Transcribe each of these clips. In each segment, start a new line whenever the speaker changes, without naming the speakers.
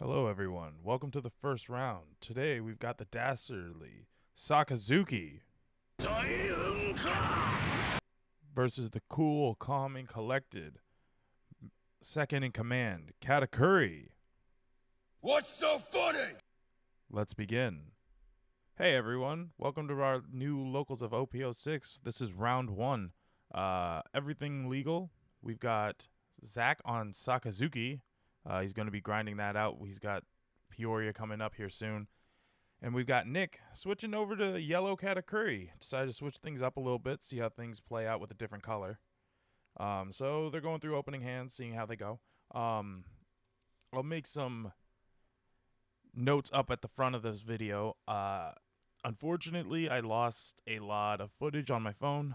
Hello, everyone. Welcome to the first round. Today we've got the dastardly Sakazuki versus the cool, calm, and collected second in command, Katakuri.
What's so funny?
Let's begin. Hey, everyone. Welcome to our new locals of OP06. This is round one. Everything legal. We've got Zach on Sakazuki. He's going to be grinding that out. He's got Peoria coming up here soon. And we've got Nick switching over to yellow Katakuri. Decided to switch things up a little bit, see how things play out with a different color. So they're going through opening hands, seeing how they go. I'll make some notes up at the front of this video. Unfortunately, I lost a lot of footage on my phone.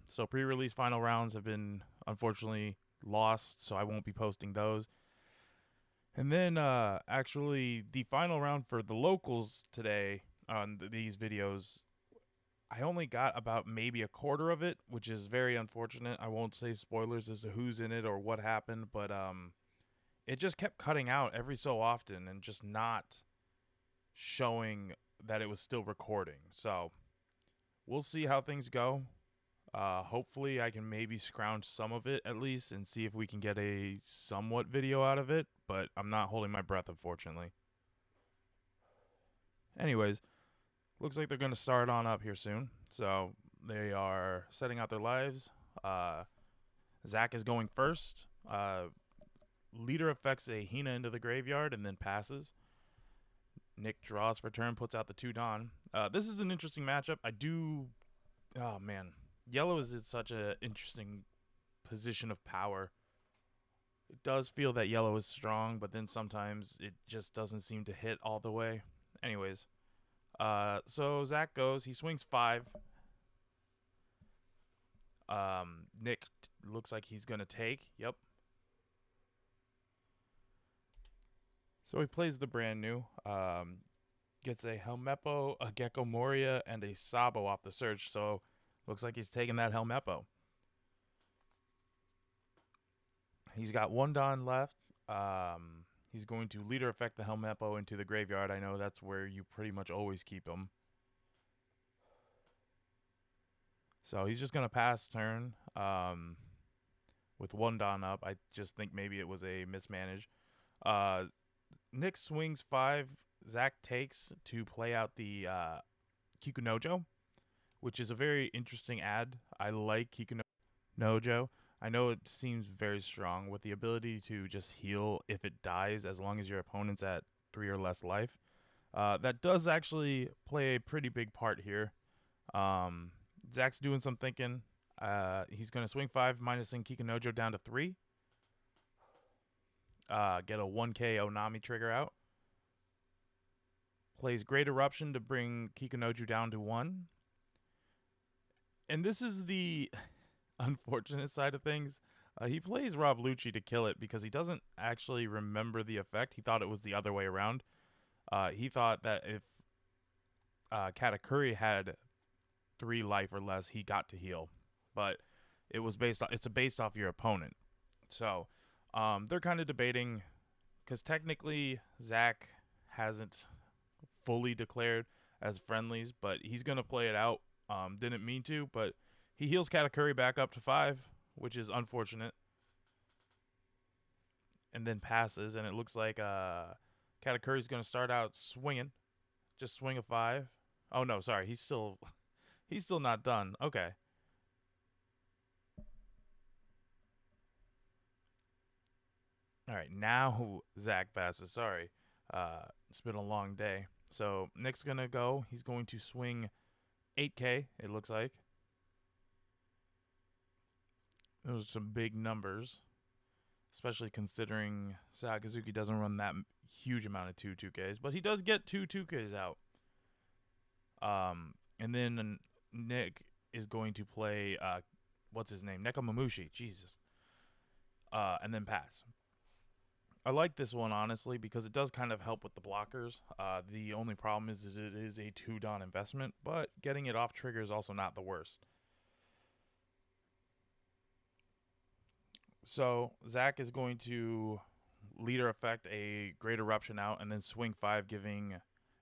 So pre-release final rounds have been unfortunately lost, so I won't be posting those. And then actually the final round for the locals today on these videos, I only got about maybe a quarter of it, which is very unfortunate. I won't say spoilers as to who's in it or what happened, but it just kept cutting out every so often and just not showing that it was still recording. So we'll see how things go. Hopefully I can maybe scrounge some of it at least and see if we can get a somewhat video out of it, but I'm not holding my breath, unfortunately. Anyways, looks like they're going to start on up here soon. So they are setting out their lives. Zach is going first. Leader affects a Hina into the graveyard and then passes. Nick draws for turn, puts out the 2 Dawn. This is an interesting matchup. Oh man. Yellow is in such an interesting position of power. It does feel that yellow is strong, but then sometimes it just doesn't seem to hit all the way. Anyways, so Zach goes. He swings 5. Nick looks like he's going to take. Yep. So he plays the brand new. Gets a Helmeppo, a Gecko Moria, and a Sabo off the search. So looks like he's taking that Helmeppo. He's got 1 Dawn left. He's going to leader effect the Helmeppo into the graveyard. I know that's where you pretty much always keep him. So he's just going to pass turn with 1 Dawn up. I just think maybe it was a mismanage. Nick swings 5. Zach takes to play out the Kikunojo, which is a very interesting ad. I like Kikunojo. I know it seems very strong with the ability to just heal if it dies as long as your opponent's at 3 or less life. That does actually play a pretty big part here. Zach's doing some thinking. He's going to swing 5, minusing Kikunojo down to 3. Get a 1k Onami trigger out. Plays Great Eruption to bring Kikunojo down to 1. And this is the unfortunate side of things. He plays Rob Lucci to kill it because he doesn't actually remember the effect. He thought it was the other way around. He thought that if Katakuri had 3 life or less, he got to heal. But it was based off your opponent. So they're kind of debating because technically Zach hasn't fully declared as friendlies, but he's going to play it out. Didn't mean to, but he heals Katakuri back up to 5, which is unfortunate. And then passes, and it looks like Katakuri's going to start out swinging. Just swing a 5. Oh, no, sorry. He's still not done. Okay. All right, now Zach passes. Sorry. It's been a long day. So Nick's going to go. He's going to swing 8k, it looks like. Those are some big numbers, especially considering Sakazuki doesn't run that huge amount of 2-2Ks, but he does get 2-2Ks out. And then Nick is going to play, what's his name? Nekomamushi, Jesus. And then pass. I like this one, honestly, because it does kind of help with the blockers. The only problem is it is a 2 Dawn investment, but getting it off trigger is also not the worst. So Zach is going to leader effect a Great Eruption out, and then swing 5, giving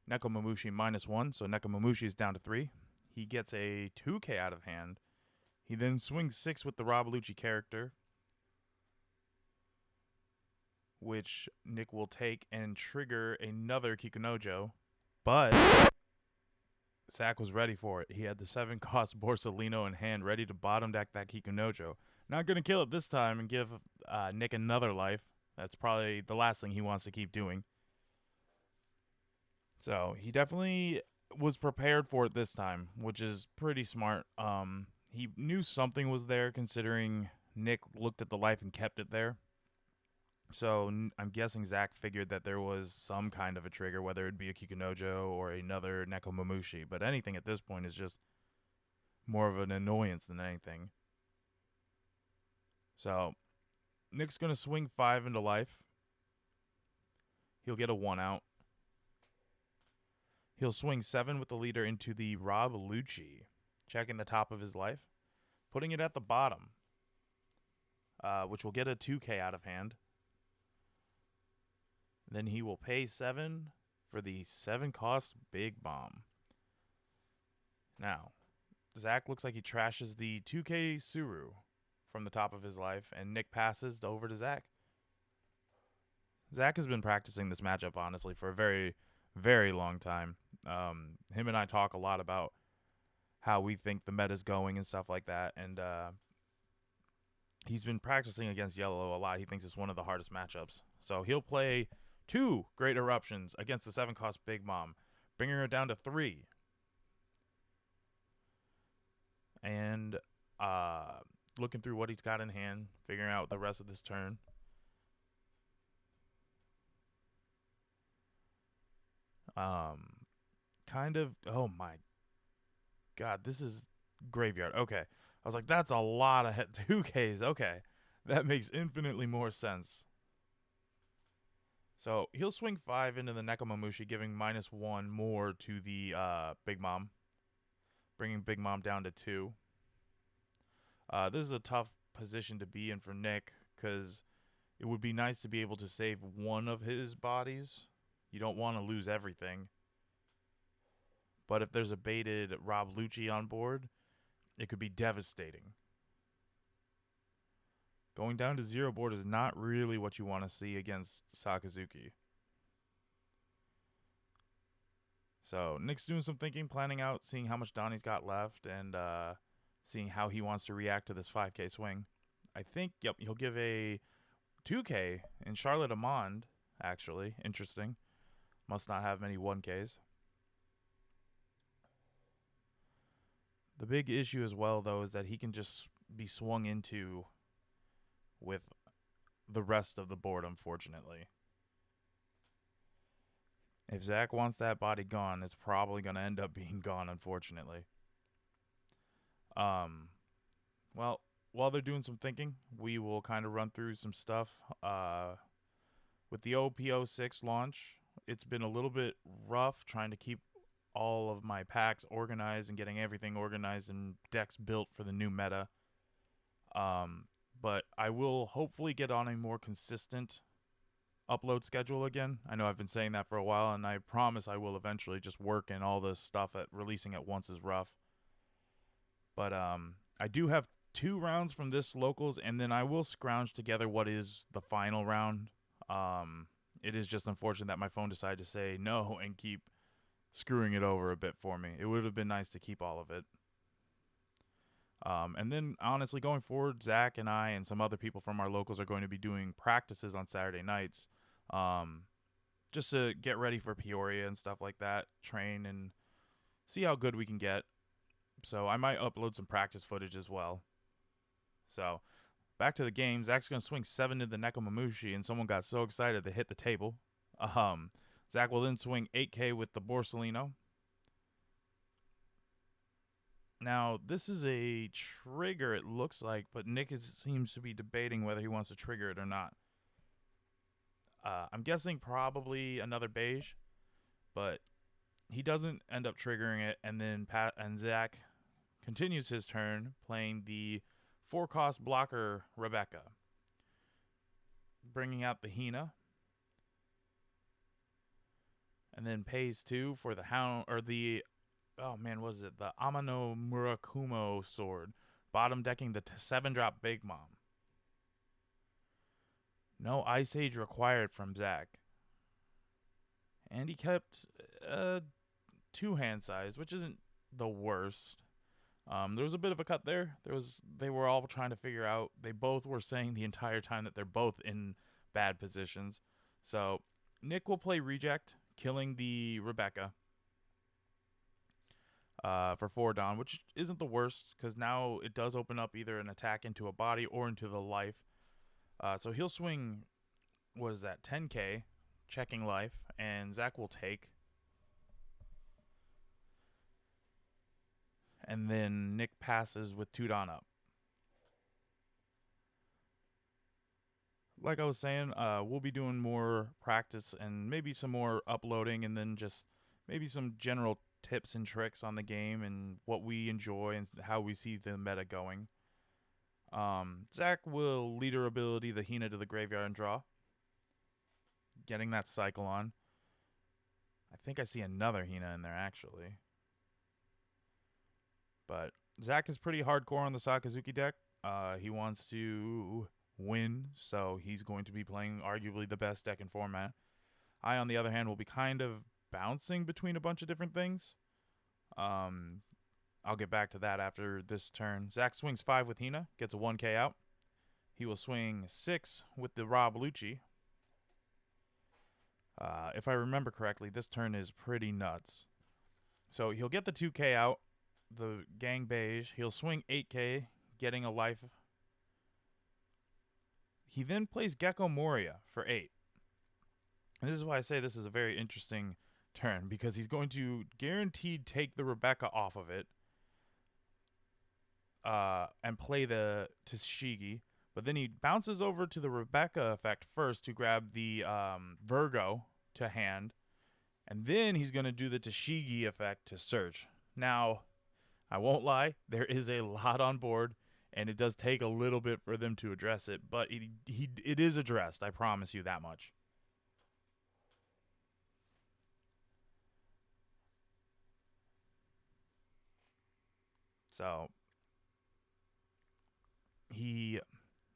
Nekomamushi -1. So Nekomamushi is down to 3. He gets a 2K out of hand. He then swings 6 with the Rob Lucci character, which Nick will take and trigger another Kikunojo. But Zach was ready for it. He had the 7-cost Borsalino in hand, ready to bottom deck that Kikunojo. Not going to kill it this time and give Nick another life. That's probably the last thing he wants to keep doing. So he definitely was prepared for it this time, which is pretty smart. He knew something was there, considering Nick looked at the life and kept it there. So I'm guessing Zach figured that there was some kind of a trigger, whether it be a Kikunojo or another Nekomamushi. But anything at this point is just more of an annoyance than anything. So Nick's going to swing 5 into life. He'll get a 1 out. He'll swing 7 with the leader into the Rob Lucci, checking the top of his life, putting it at the bottom, which will get a 2K out of hand. Then he will pay 7 for the 7-cost Big Bomb. Now, Zach looks like he trashes the 2K Suru from the top of his life, and Nick passes over to Zach. Zach has been practicing this matchup, honestly, for a very, very long time. Him and I talk a lot about how we think the meta's going and stuff like that, and he's been practicing against Yellow a lot. He thinks it's one of the hardest matchups. So he'll play 2 Great Eruptions against the 7-cost Big Mom, bringing her down to 3. And looking through what he's got in hand, figuring out the rest of this turn. Oh my God, this is graveyard. Okay. I was like, that's a lot of 2Ks. Okay. That makes infinitely more sense. So he'll swing 5 into the Nekomamushi, giving -1 more to the Big Mom, bringing Big Mom down to 2. This is a tough position to be in for Nick, because it would be nice to be able to save one of his bodies. You don't want to lose everything. But if there's a baited Rob Lucci on board, it could be devastating. Going down to 0 board is not really what you want to see against Sakazuki. So Nick's doing some thinking, planning out, seeing how much Donnie's got left, and seeing how he wants to react to this 5K swing. I think, yep, he'll give a 2K in Charlotte Amand, actually. Interesting. Must not have many 1Ks. The big issue as well, though, is that he can just be swung into with the rest of the board, unfortunately. If Zach wants that body gone, it's probably going to end up being gone, unfortunately. Well, while they're doing some thinking, we will kind of run through some stuff. With the OP06 launch, it's been a little bit rough trying to keep all of my packs organized and getting everything organized and decks built for the new meta. But I will hopefully get on a more consistent upload schedule again. I know I've been saying that for a while, and I promise I will eventually. Just work in all this stuff at releasing at once is rough. But I do have 2 rounds from this locals, and then I will scrounge together what is the final round. It is just unfortunate that my phone decided to say no and keep screwing it over a bit for me. It would have been nice to keep all of it. And then, honestly, going forward, Zach and I and some other people from our locals are going to be doing practices on Saturday nights, just to get ready for Peoria and stuff like that, train and see how good we can get. So I might upload some practice footage as well. So back to the game. Zach's going to swing 7 to the Nekomamushi, and someone got so excited they hit the table. Zach will then swing 8K with the Borsalino. Now, this is a trigger, it looks like, but Nick seems to be debating whether he wants to trigger it or not. I'm guessing probably another beige, but he doesn't end up triggering it, and then Zach continues his turn playing the 4-cost blocker Rebecca, bringing out the Hina. and then pays 2 for the Hound, or the, oh man, what was it? The Amano Murakumo sword. Bottom decking the 7-drop Big Mom. No Ice Age required from Zach. And he kept 2 hand size, which isn't the worst. There was a bit of a cut there. They were all trying to figure out. They both were saying the entire time that they're both in bad positions. So Nick will play Reject, killing the Rebecca for 4 Dawn, which isn't the worst because now it does open up either an attack into a body or into the life. So he'll swing, what is that, 10k, checking life, and Zach will take. And then Nick passes with 2 Dawn up. Like I was saying, we'll be doing more practice and maybe some more uploading, and then just maybe some general tips and tricks on the game and what we enjoy and how we see the meta going. Zach will leader ability the Hina to the graveyard and draw, getting that cycle on. I think I see another Hina in there actually. But Zach is pretty hardcore on the Sakazuki deck. He wants to win, so he's going to be playing arguably the best deck in format. I, on the other hand, will be kind of bouncing between a bunch of different things. I'll get back to that after this turn. Zach swings 5 with Hina, gets a 1k out. He will swing 6 with the Rob Lucci. If I remember correctly, this turn is pretty nuts. So he'll get the 2k out, the Gang Beige. He'll swing 8k, getting a life. He then plays Gecko Moria for 8. And this is why I say this is a very interesting turn, because he's going to guaranteed take the Rebecca off of it and play the Tashigi. But then he bounces over to the Rebecca effect first to grab the Virgo to hand. And then he's going to do the Tashigi effect to search. Now, I won't lie, there is a lot on board, and it does take a little bit for them to address it, but it is addressed, I promise you that much. So he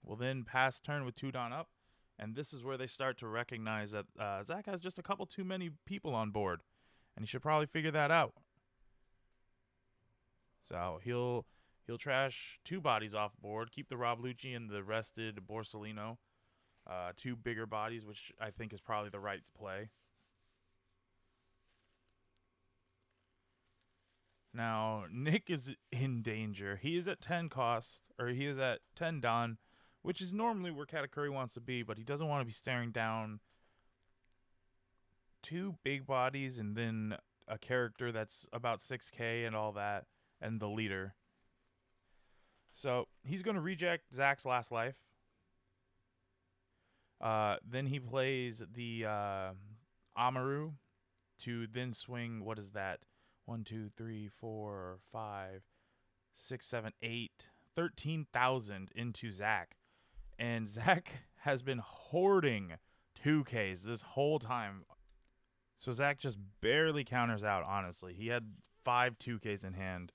will then pass turn with 2 Dawn up, and this is where they start to recognize that Zach has just a couple too many people on board, and he should probably figure that out. So he'll trash 2 bodies off board, keep the Rob Lucci and the rested Borsellino, 2 bigger bodies, which I think is probably the right play. Now, Nick is in danger. He is at 10 cost, or he is at 10 Dawn, which is normally where Katakuri wants to be, but he doesn't want to be staring down 2 big bodies and then a character that's about 6k and all that, and the leader. So he's going to reject Zach's last life. Then he plays the Amaru to then swing, what is that? 1, 2, 3, 4, 5, 6, 7, 8, 13,000 into Zach. And Zach has been hoarding 2Ks this whole time. So Zach just barely counters out, honestly. He had 5 2Ks in hand.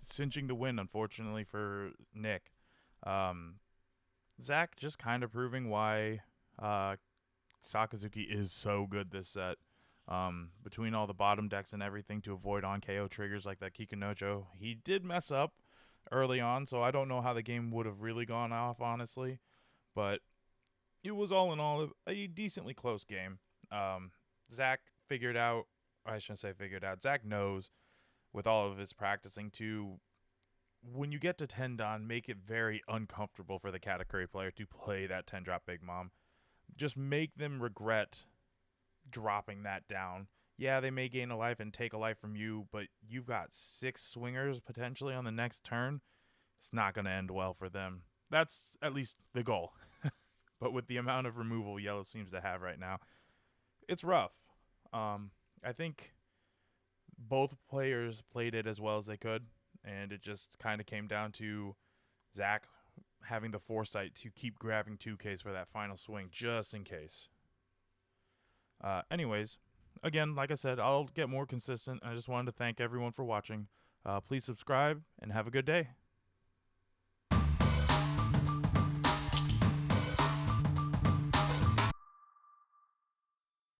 Cinching the win, unfortunately, for Nick. Zach just kind of proving why Sakazuki is so good this set. Between all the bottom decks and everything to avoid on KO triggers like that Kikunojo. He did mess up early on, so I don't know how the game would have really gone off, honestly. But it was all in all a decently close game. Zach figured out, I shouldn't say figured out, Zach knows with all of his practicing to, when you get to 10 Dawn, make it very uncomfortable for the Katakuri player to play that 10-drop Big Mom. Just make them regret dropping that down. Yeah, they may gain a life and take a life from you, but you've got 6 swingers potentially on the next turn. It's not going to end well for them. That's at least the goal. But with the amount of removal Yellow seems to have right now, it's rough. I think both players played it as well as they could, and it just kind of came down to Zach having the foresight to keep grabbing 2Ks for that final swing just in case. Anyways, again, like I said, I'll get more consistent. I just wanted to thank everyone for watching. Please subscribe and have a good day.